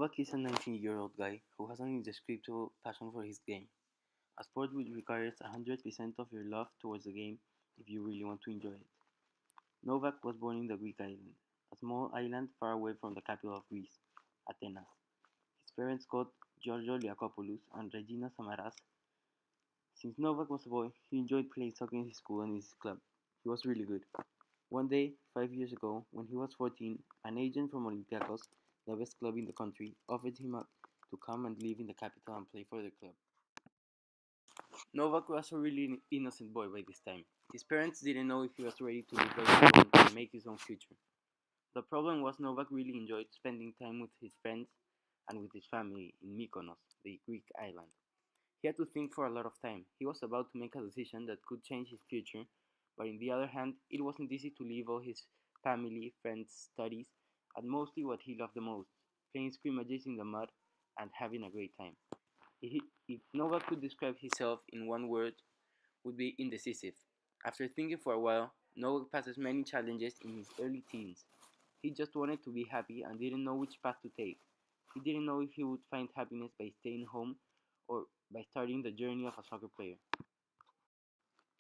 Novak is a 19-year-old guy who has an indescribable passion for his game, a sport which requires 100% of your love towards the game if you really want to enjoy it. Novak was born in the Greek island, a small island far away from the capital of Greece, Athens. His parents called Giorgio Liakopoulos and Regina Samaras. Since Novak was a boy, he enjoyed playing soccer in his school and in his club. He was really good. One day, 5 years ago, when he was 14, an agent from Olympiacos, the best club in the country, offered him to come and live in the capital and play for the club. Novak was a really innocent boy by this time. His parents didn't know if he was ready to leave everything and make his own future. The problem was Novak really enjoyed spending time with his friends and with his family in Mykonos, the Greek island. He had to think for a lot of time. He was about to make a decision that could change his future, but on the other hand, it wasn't easy to leave all his family, friends, studies, and mostly what he loved the most, playing scrimmages in the mud and having a great time. If Novak could describe himself in one word, would be indecisive. After thinking for a while, Novak passes many challenges in his early teens. He just wanted to be happy and didn't know which path to take. He didn't know if he would find happiness by staying home or by starting the journey of a soccer player.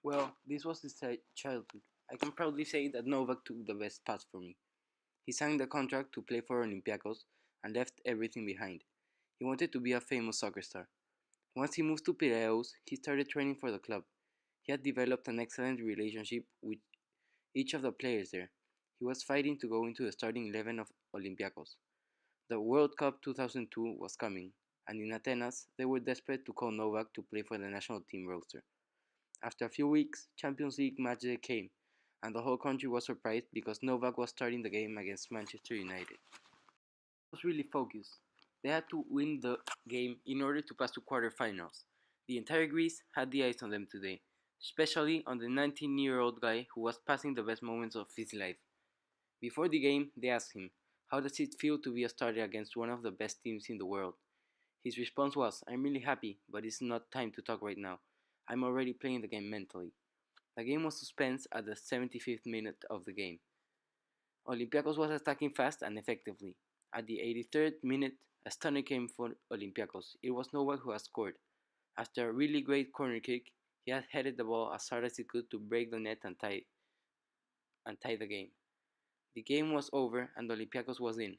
Well, this was his childhood. I can proudly say that Novak took the best path for me. He signed the contract to play for Olympiacos and left everything behind. He wanted to be a famous soccer star. Once he moved to Piraeus, he started training for the club. He had developed an excellent relationship with each of the players there. He was fighting to go into the starting 11 of Olympiacos. The World Cup 2002 was coming, and in Athens, they were desperate to call Novak to play for the national team roster. After a few weeks, Champions League match day came, and the whole country was surprised because Novak was starting the game against Manchester United. He was really focused. They had to win the game in order to pass to quarterfinals. The entire Greece had the eyes on them today, especially on the 19-year-old guy who was passing the best moments of his life. Before the game, they asked him, "How does it feel to be a starter against one of the best teams in the world?" His response was, "I'm really happy, but it's not time to talk right now. I'm already playing the game mentally." The game was suspended at the 75th minute of the game. Olympiacos was attacking fast and effectively. At the 83rd minute, a stunner came for Olympiacos. It was Novak who had scored. After a really great corner kick, he had headed the ball as hard as he could to break the net and tie the game. The game was over and Olympiacos was in.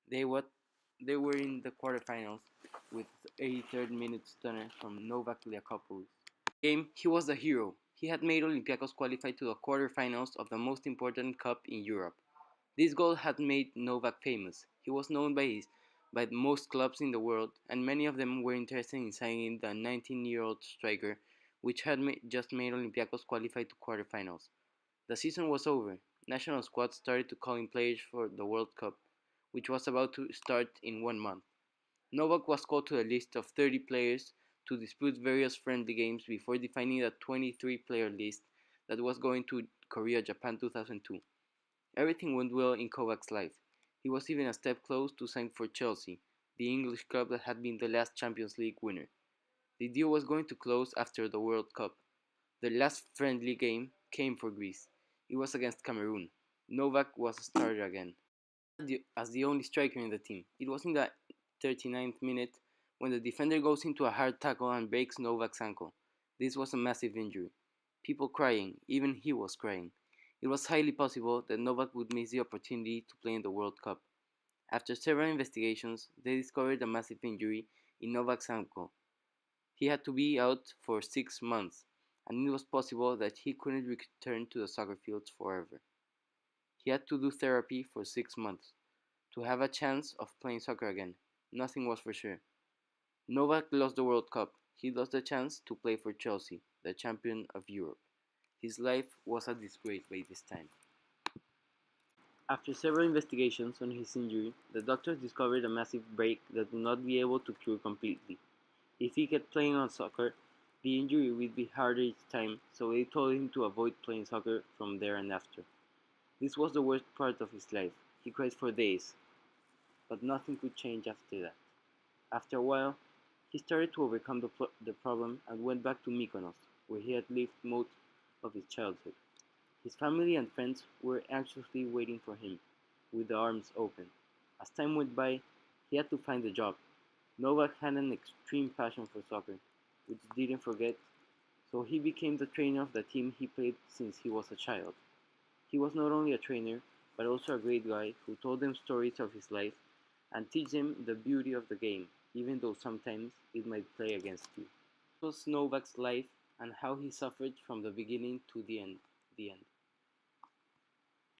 They were in the quarterfinals with 83rd minute stunner from Novak Liakopoulos. Game, he was the hero. He had made Olympiacos qualify to the quarterfinals of the most important cup in Europe. This goal had made Novak famous. He was known by most clubs in the world, and many of them were interested in signing the 19-year-old striker, which had just made Olympiacos qualify to quarterfinals. The season was over. National squads started to call in players for the World Cup, which was about to start in 1 month. Novak was called to a list of 30 players to dispute various friendly games before defining a 23-player list that was going to Korea-Japan 2002. Everything went well in Novak's life. He was even a step close to sign for Chelsea, the English club that had been the last Champions League winner. The deal was going to close after the World Cup. The last friendly game came for Greece. It was against Cameroon. Novak was a starter again, as the only striker in the team. It was in the 39th minute when the defender goes into a hard tackle and breaks Novak's ankle. This was a massive injury. People crying, even he was crying. It was highly possible that Novak would miss the opportunity to play in the World Cup. After several investigations, they discovered a massive injury in Novak's ankle. He had to be out for 6 months, and it was possible that he couldn't return to the soccer fields forever. He had to do therapy for 6 months to have a chance of playing soccer again. Nothing was for sure. Novak lost the World Cup. He lost the chance to play for Chelsea, the champion of Europe. His life was a disgrace by this time. After several investigations on his injury, the doctors discovered a massive break that would not be able to cure completely. If he kept playing on soccer, the injury would be harder each time, so they told him to avoid playing soccer from there and after. This was the worst part of his life. He cried for days, but nothing could change after that. After a while, he started to overcome the problem and went back to Mykonos, where he had lived most of his childhood. His family and friends were anxiously waiting for him, with their arms open. As time went by, He had to find a job. Novak had an extreme passion for soccer, which didn't forget, so he became the trainer of the team he played since he was a child. He was not only a trainer, but also a great guy who told them stories of his life and teach them the beauty of the game, even though sometimes it might play against you. This was Novak's life and how he suffered from the beginning to the end.